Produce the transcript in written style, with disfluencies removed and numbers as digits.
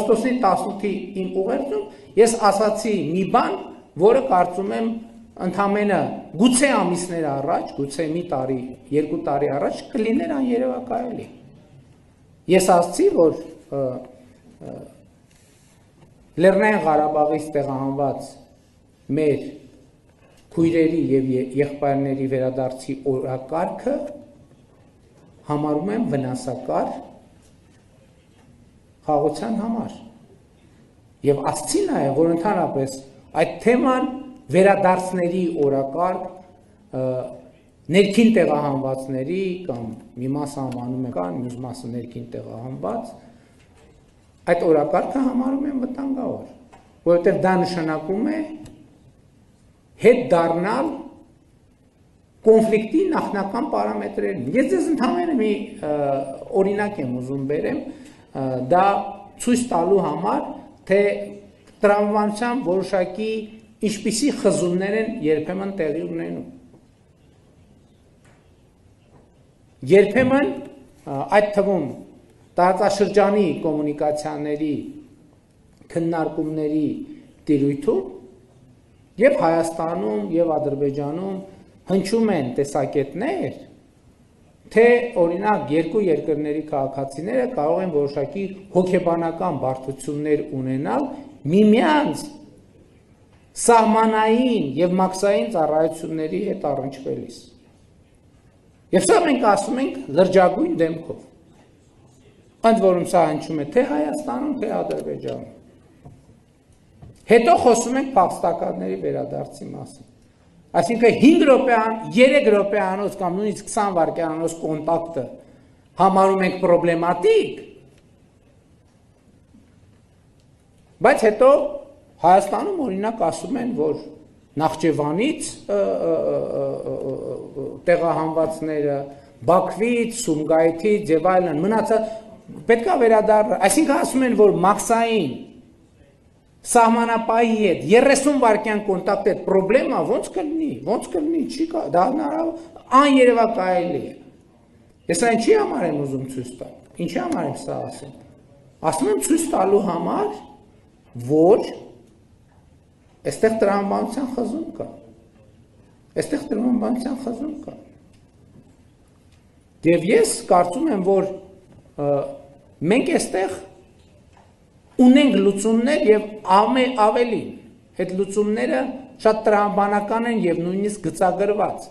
Օգոստոսի 18-ի իմ ուղերձում ես ասացի մի բան, որը կարծում եմ ընդամենը գուցե ամիսներ առաջ, գուցե մի տարի, 2 տարի առաջ կլիներ աներևակայելի։ Ես ասացի, որ Լեռնային Ղարաբաղից տեղահանված մեր քույրերի եւ եղբայրների վերադարձի օրակարգը համարում եմ վնասակար խաղաղության համար։ Եվ ասացի նաև, որ ընդհանրապես այդ թեման վերադարձների օրակարգ ներքին տեղահանվածների կամ մի մասը համանում է կան, մյուս մասը ներքին տեղահանված, այդ օրակարգը համարում եմ վտանգավոր, որովհետև դա նշանակում է հետ դառնալ կոնֆլիկտի նախնական պարամետրերին։ Ես ձեզ ընդհանրապես մի օրինակ եմ ուզում բերեմ, դա ցույց տալու համար, թե տրամաբանության որոշակի ինչպիսի խզումներ են երբեմն տեղի ունենում։ Երբեմն այդ թվում տարածաշրջանի կոմունիկացիաների քննարկումների տիրույթում եւ Հայաստանում եւ Ադրբեջանում հնչում են տեսակետներ, թե օրինակ երկու երկրների քաղաքացիները կարող են որոշակի հոգեբանական բարդություններ ունենալ միմյանց սահմանային եւ մաքսային ծառայությունների հետ առնչվելիս։ Եվ սա մենք ասում ենք լրջագույն դեմքով։ Ընդ որում սա հնչում է թե Հայաստանում, թե Ադրբեջանում։ Հետո խոսում ենք փախստականների վերադարձի մասին։ Այսինքն 5 րոպեան, 3 րոպեանոց կամ նույնիսկ 20 վայրկյանոց կոնտակտը համարում ենք պրոբլեմատիկ, բայց հետո Հայաստանում օրինակ ասում են, որ Նախճեվանից տեղահանվածները, Բաքվից, Սումգայիթից եւ այլն մնացած պետքա վերադառնա, այսինքն ասում են, որ մաքսային սահմանապահի հետ 30 վայրկյան կոնտակտ հետ պրոբլեմա ոնց կլինի, չի կա, դա աներևակայելի է։ Ես այն ինչի համար եմ ուզում ցույց տալ, ինչի համար եմ սա ասում։ Ասում եմ ցույց տալու համար, որ այստեղ տրամաբանության խզում կա։ Եվ ես կարծում եմ, որ մենք այստեղ ունենք լուծումներ եւ ավելին, այդ լուծումները շատ տրամաբանական են եւ նույնիսկ գծագրված։